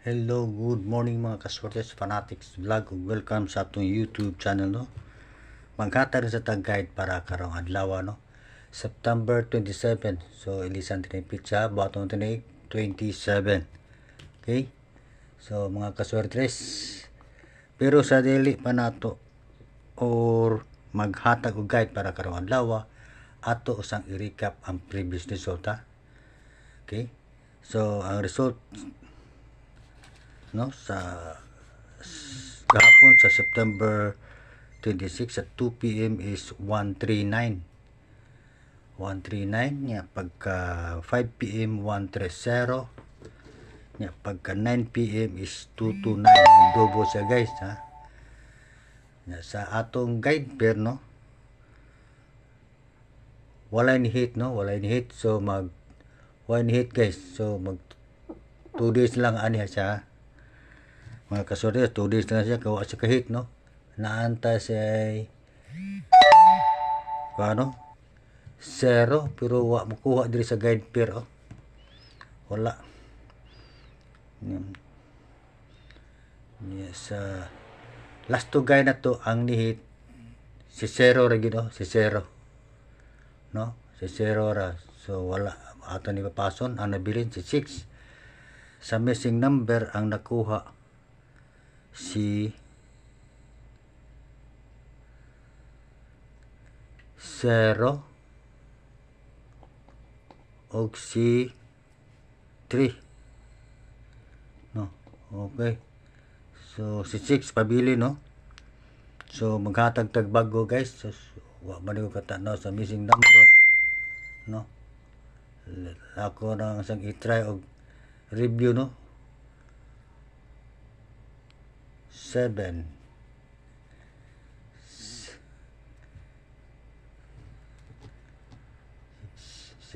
Hello, good morning mga kaswertes fanatics vlog ug welcome sa atong YouTube channel no. Maghatag sa tag-guide para karong adlaw no. September 27. So ilisan tin pizza baton tin 27. Okay? So mga kaswertes pero sa dili pa nato or maghatag og guide para karong adlaw ato usang i-recap ang previous resulta. Okay? So ang result no sa gahapon sa September 26 at 2 PM is 139 nya pagka 5 PM 130 nya pagka 9 PM is 229 double siya guys ha. Nya sa atong guide pair no wala ni hit so wala ni hit guys, so mag 2 days lang ani siya mga kasore, 2 days na siya kawa siya kahit no naanta siya ano 0 pero wa makuha diri sa guide pair wala yes, last to guide na to ang nihit si 0 ra gid si 0 no si 0 ra, so wala ato ni papason ang nabilin si 6 sa missing number ang nakuha si 0 og si 3 no. Okay, so si 6 pabili no, so maghatag tag bago guys, so wa man ko katanaw sa missing number no. Ako nang sang i-try og review no 7 6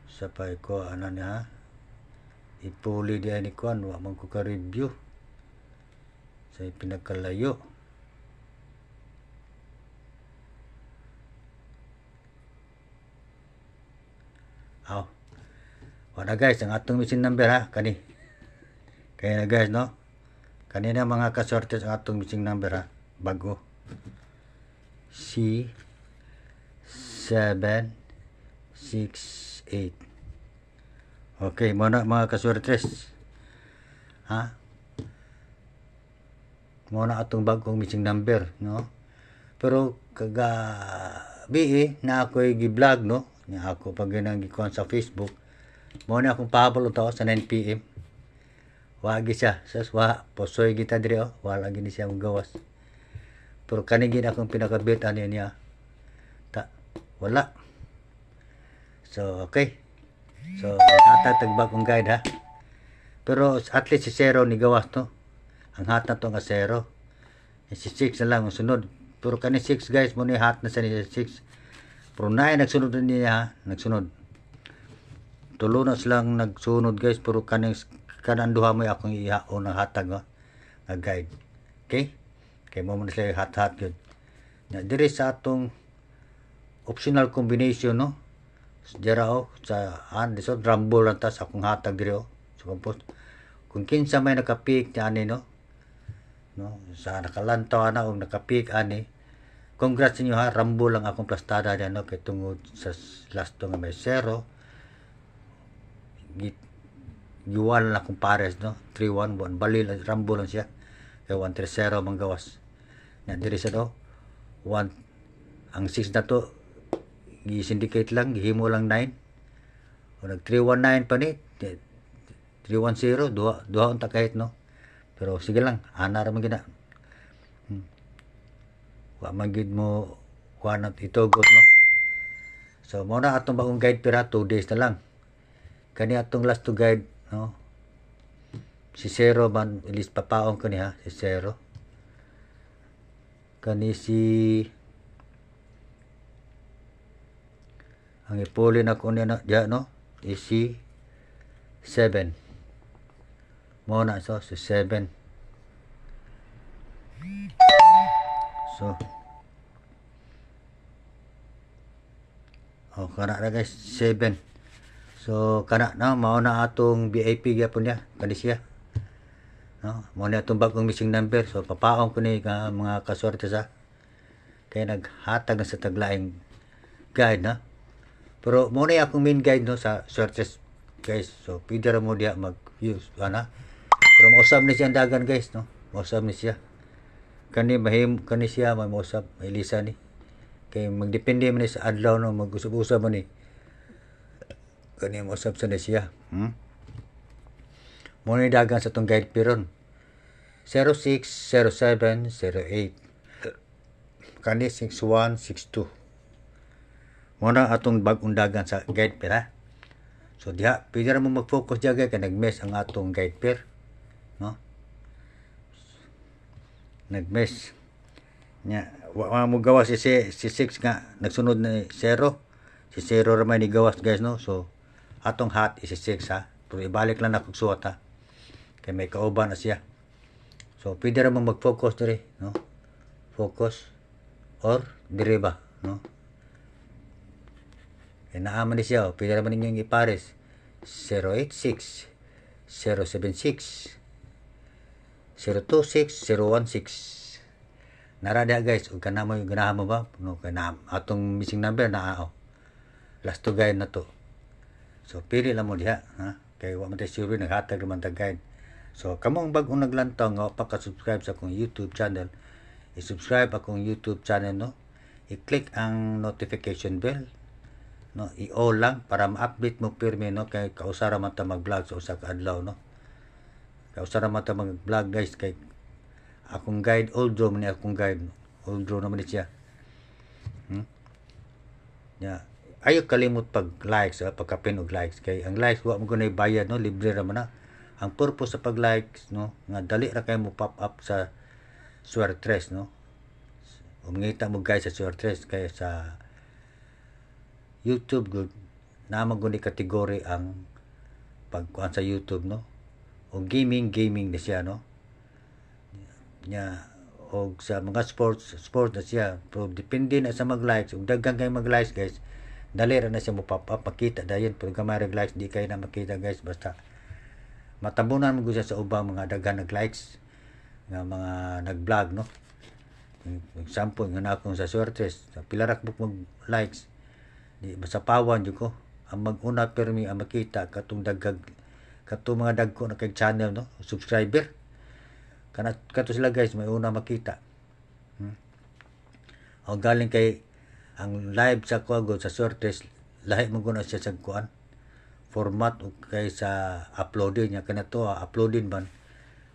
sapay ko ano niya ipuli diya ni kuan wa man ko ka review sa pinagkalayo wala guys ang atong missing number ha kani kaya na guys no kanina mga kasortes ang atong missing number ha bago C 7 6 8. Okay muna mga kasortes ha muna atong bagong missing number no, pero kaga bi na ako'y gi-vlog no nya ako pag ginang gikuan sa Facebook mo na akong pahabol utaw sa 9 PM wagi siya sas wa posoy kita diri wala gini siya magawas, pero kani gid akong pinakabit ani niya ta wala. So okay, so hatatag bagong guide ha, pero at least si 0 ni gawas no, ang hat na to nga 0 si 6 na lang ang sunod, pero kani 6 guys mo ni hat na sa ni 6 pero 9 nagsunod niya nagsunod tulo na silang nagsunod guys, pero kanang duha mo akong ihaon ng hatag nga guide. Okay, kay mo man sila hat gyud na diri sa atong optional combination no dira sa so rumble lang ta sa akong hatag diri so kung kinsa may nakapik ani no sa nakalantaw ana og nakapik ani, congrats ninyo ha, rumble lang akong plastada diyan no kay tungod sa last nga may 0 giwal na kung pares no 3-1 buwan balil rambo lang siya kay 1-3-0 manggawas nya diri sa do 1 ang 6 na to gi-syndicate lang gihimo lang 9 o nag 3-1-9 pa ni 3-1-0 duha unta kahit no, pero sige lang ana ra man gina wa man gid mo kuan itugot no. So mo na atong bagong guide pira 2 days na lang kani atong last to guide no si 0 man ilis papaon ko niya si 0 kani si ang ipuli na ko niya na diya no is si 7 mo na so si 7 so O kana na guys 7. So kana na mao na atong VIP gyapon niya kani siya. No, mo na atong bagong missing number. So papaong ko ni ka mga kaswerte sa kay naghatag na sa taglaing guide na. Pero mo na akong main guide no sa swertes guys. So pwede ra mo diha mag-use ana. Pero mausab ni siya ang dagan guys no. Mausab ni siya. Kani siya may mausab Elisa ni. Kay magdepende man ni sa adlaw no mag-usab-usab man ni. Kani mausab sa ni siya. Mo ni dagan sa tong guide piron. 060708 kani 6162. Muna atong bagong dagan sa guide pair ha. So diha pwede ra mo mag-focus diha kay nag-mess ang atong guide pair, no? Nag-mess. Nya wa mo gawas si 6 nga nagsunod na 0. Si 0 ra may ni gawas guys no. So atong hat is 6 ha. Pero ibalik lang na kog suwat ha. Kay may kauban na siya. So pwede ra mo mag-focus diri, no? Focus or diri ba, no? Kaya naaman ni siya, pwede naman ninyong ipares 086, 076, 026, 016. Narada guys, ug kana mo yung ganahan mo ba? No, kana atong missing number na last to guide na to. So pili lang mo diha, ha? Kay wa man tay sure naghatag naman ta guide. So kamong bag-ong naglantaw nga pa ka-subscribe sa akong YouTube channel, i-subscribe akong YouTube channel no. I-click ang notification bell. No, i-all lang para ma-update mo pirmi no kay kausara man ta mag-vlog sa usa ka adlaw no. Kausara man ta mag-vlog guys kay akong guide old draw man ni akong guide. Old draw naman ni siya. Ya, ayo kalimot pag-likes pagka-pin og likes kay ang likes wa mo gunay bayad no, libre ra man na. Ang purpose sa pag-likes no nga dali ra kay mo pop up sa Swertres no. Umngita mo guys sa Swertres kay sa YouTube good na maguni kategory ang pagkuan sa YouTube no. O gaming na siya no. Nya o sa mga sports na siya. Pero depende na sa mag-likes. Ug daghan kay mag-likes guys. Dali ra na siya mo pop up makita dayon pero gamay ra likes di kay na makita guys basta matabunan mo siya sa ubang mga daghan nag-likes nga mga nag-vlog no. Example nga akong sa Swertres sa pilarak buk mag-likes di basta pawan jud ko ang mag-una permi ang makita katong mga dagko na kay channel no subscriber kato sila guys may una makita o galing kay ang live sa kuago sa Swertres lahi mo guna siya sa kuan format o kay sa uploading nya kanato uploading man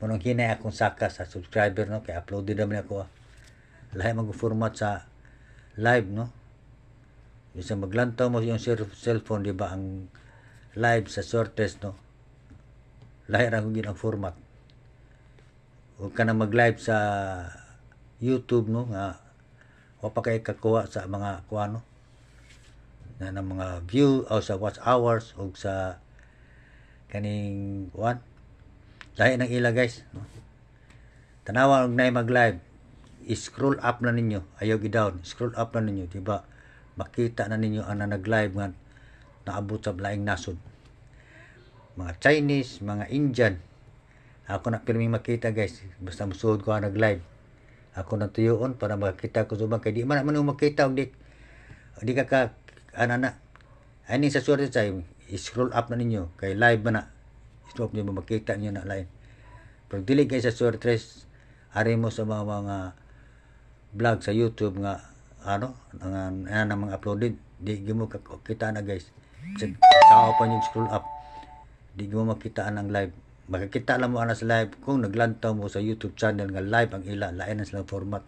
munong hinay akong saka sa subscriber no kay uploaded naman ako lahi mag format sa live no. Isa maglantaw mo yung cellphone di ba ang live sa Swertres no. Lahi ra kung ginang format. O kana mag-live sa YouTube no nga wa pa kay kakuha sa mga kuano na ng mga view o sa watch hours o sa kaning kuan. Lahi nang ila guys no. Tanawa og nay mag-live. I-scroll up na ninyo, ayaw i-down. Scroll up na ninyo, di ba? Makita na ninyo ang nag-live nga naabot sa laing nasod. Mga Chinese, mga Indian. Ako na pirming makita guys. Basta musuod ko ang nag-live. Ako na tuyoon para makita ko subang kay di man makita og di ka ana ani sa Swertres ay i-scroll up na ninyo kay live man na. Scroll niyo makita niyo na live. Pero dili kay sa Swertres ari mo sa mga vlog sa YouTube nga ano nga mga uploaded di mo kita na guys sa pa yung scroll up di mo makita ang live makikita lang mo ana sa live kung naglantaw mo sa YouTube channel nga live ang ila lain na silang format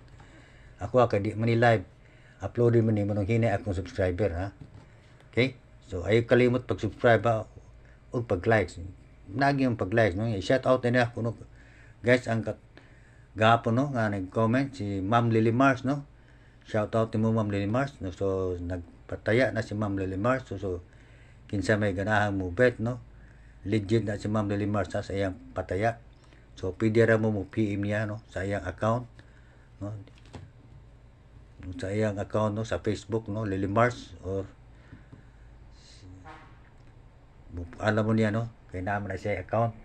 ako kay di man ni live uploaded man ni manong hinay akong subscriber ha. Okay so ayo kalimot pag subscribe o pag likes nagi yung pag likes no i-shout out na kuno guys ang gahapon no nga nag-comment si Ma'am Lily Mars no. Shout out mo Ma'am Lily Mars no. So nagpataya na si Ma'am Lily Mars so kinsa may ganahang mo bet no. Legit na si Ma'am Lily Mars sa iyang pataya. So pwede ra mo PM niya no sa iyang account no. Sa iyang account no sa Facebook no Lily Mars or alam mo niya, no? Kaya naman na siya account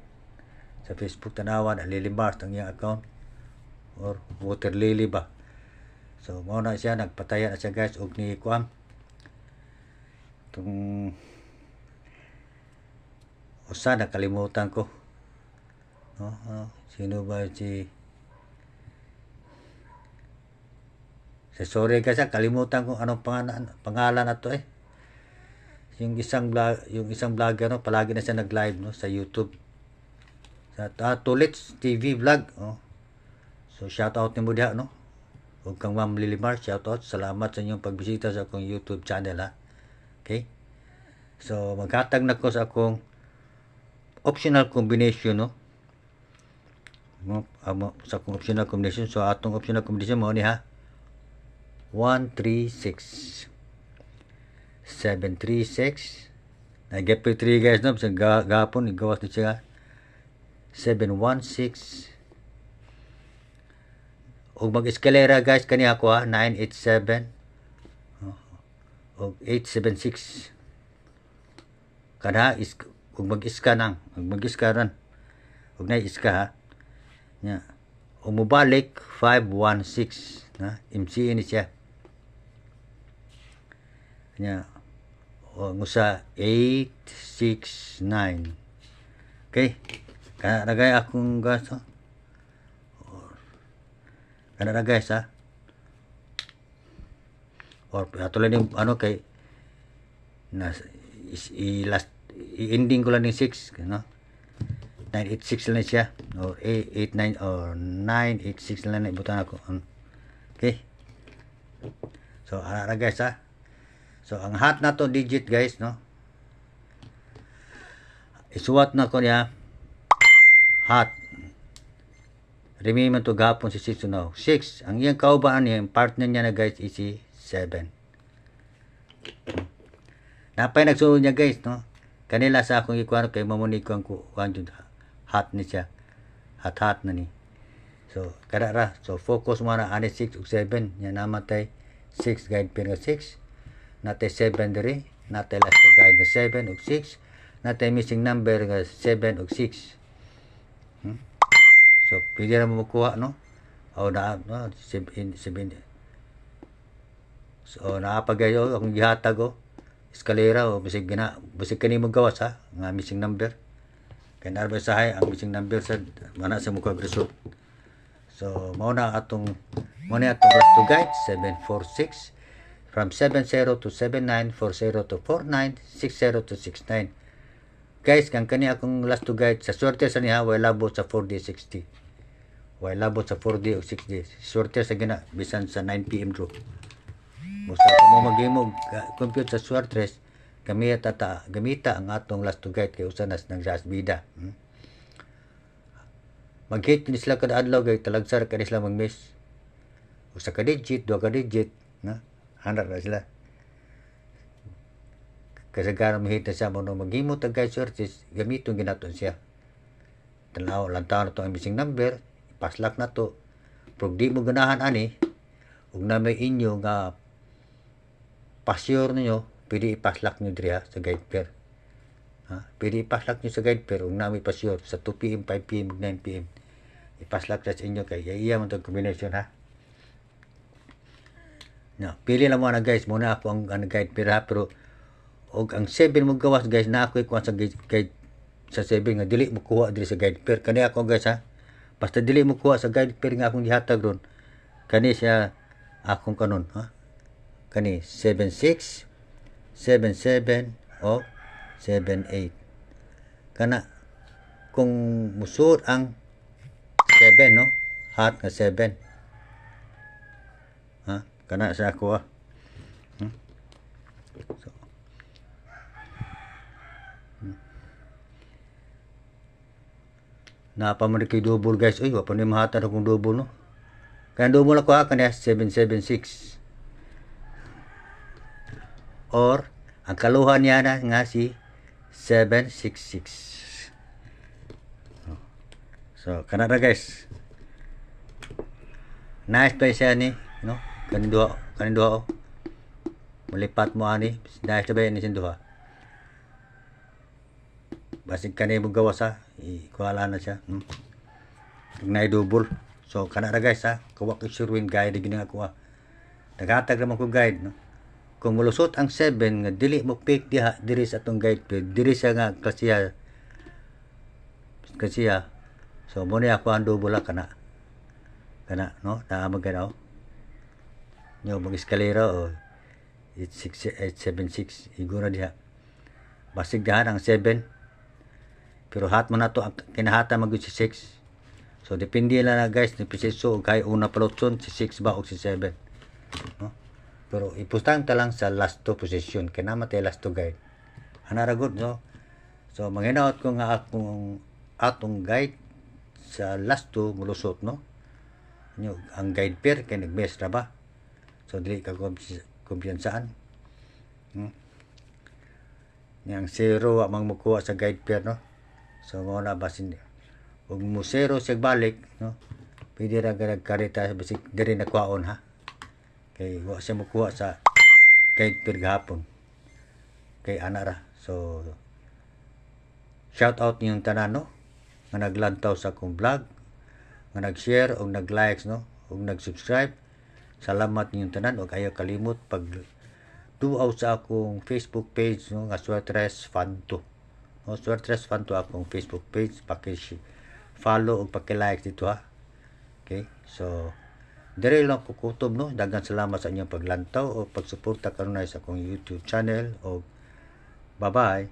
sa Facebook, tanawan Lily Mars ang iyang account or Water Lily ba. So mao na siya, nagpataya na siya guys og ni kuam tung usa nakalimutan ko, no? Sino ba sorry guys, kalimutan ko anong pangalan na to yung isang vlogger, no? Palagi na siya nag-live, no, sa YouTube sa Tulits TV vlog, so shout out nimo diha, no? Ug kang Ma'am Lilimar, shout out, salamat sa inyong pagbisita sa akong YouTube channel, ha. Okay, so maghatag na ko sa akong optional combination, no? Sa akong optional combination. So atong optional combination mo ni, ha, 136 736 nag-get 3 guys, no? Sa gapon igawas ni siya 716 og mag-eskalera guys kani ako, ha, 987 og 876 kada is ug mag-iska ran ug nay iska, ha, nya umubalik 516 na MCE ni siya nya sa 869. Okay, kana na guys akong gasto, kana na guys, ha, or patuloy ning ano kay na i-ending ko lang ng 6, no? 986 lang siya, or 889 or 986 lang na ibutan ako. Okay, so ana na guys, ha. So ang hot na to digit guys, no, isuwat na ko niya hot. Remember to gapon si 6 now 6 ang iyang kauban niya, yung partner niya na guys is si 7. Napay nagsulod niya guys, no, kanila sa akong ikuan kay mamunik ko ang kuan jud hot ni siya, hot na ni. So kada so focus mo na ani 6 ug 7 nya namatay 6 guide pair nga 6, natay 7 diri, natay last guide nga 7 ug 6, natay missing number nga 7 ug 6. So pwede na mo makuha, no, o na, no, 7. So naapagayo akong gihatag, eskalera o bisig kanimo gawas, ha, nga missing number kay narba sahay ang missing number sa mana sa mukha result. So mao na atong last to guide 746 from 70 to 79, 40 to 49, 60 to 69. Guys, kang kani akong last to guide sa swerte sa niya, way labot sa 4D 60. Way labot sa 4D o 6D. Swerte sa gina bisan sa 9 PM draw. Basta mo magimog compute sa swerte, gamita ang atong last to guide kay usa nas nang bida. Mag-hit ni sila kada adlaw kay talagsar kani sila mag-miss. Usa ka digit, duha ka digit, na handar na sila. Kasagaran mahita siya mo maghimo tag guys searches, gamiton ginaton siya. Tanaw lantaw na to ang missing number, paslak na to. Pag di mo ganahan ani, ug na may inyo nga pasyor ninyo, pwede ipaslak nyo diri, ha, sa guide pair. Ha? Pwede ipaslak nyo sa guide pair ug na may pasyor sa 2 PM, 5 PM, ug 9 PM. Ipaslak sa inyo kay iya man tong combination, ha. No, pili lang mo na guys, muna ako ang guide pair, ha, pero og ang 7 mo gawas guys na ako ikuan sa guide sa 7 nga dili mo kuha diri sa guide pair. Kani ako guys, ha, basta dili mo kuha sa guide pair nga akong gihatag ron, kani siya akong kanon, ha, kani 76 77 o 78 kana kung musud ang 7, no, hot nga 7, ha, kana sa ako, ha. So napaman kay double guys, wa pa ni mahatag akong double, no, kaya double ako, ha, kanya 776 or ang kaluhan niya na nga si 766. So kana na guys, nice pa siya ni, no, kanin duha malipat mo ani, nice ba ni sin duha. basig kanay mo gawas ha, ikuhala na siya. Pag na-double. So, kana ra guys ha, kuha ko Sherwin guide, gini nga kuha. Naghatag naman ko guide, no? Kung mulusot ang 7, nga dili mo pick diha, diri sa atong guide page, diri siya nga klasiya. So, muna ako ang double ha, kana, no? Naamag ka na, nyo, mag-eskalera, 876, igura diha. Basig diha ang 7. Pero hat mo na to, kinahata mag si 6. So, depende lang na guys, ni proseso, kay una palotson, si 6 ba o si 7. No? Pero ipustang ta lang sa last 2 position, kaya namatay last 2 guide. Anara good, no? So, manginaot ko nga akong atong guide sa last 2 mulusot, no? Ang guide pair, kaya nag-mess na ba? So, dili ka kumpiyansaan. Yang 0, amang mukuha sa guide pair, no? So, muna basin ug mo 0 siya balik, no? Pwede ra nagkarita basig diri na kwaon ha. Kay wa siya mokuha sa guide pair gahapon. Kay ana ra. So shout out niyong tanan, no? Nga naglantaw sa akong vlog, nga nag-share o nag-likes, no? O nag-subscribe. Salamat niyong tanan ug ayaw kalimot pag duaw sa akong Facebook page, no? Nga Swertres Fan 2. No, Swertres Fan 2 akong Facebook page, paki-follow o paki-like dito ha. Okay? So, dire lang ko kutob, no? Daghang salamat sa inyong paglantaw o pagsuporta kanunay sa akong YouTube channel o bye-bye.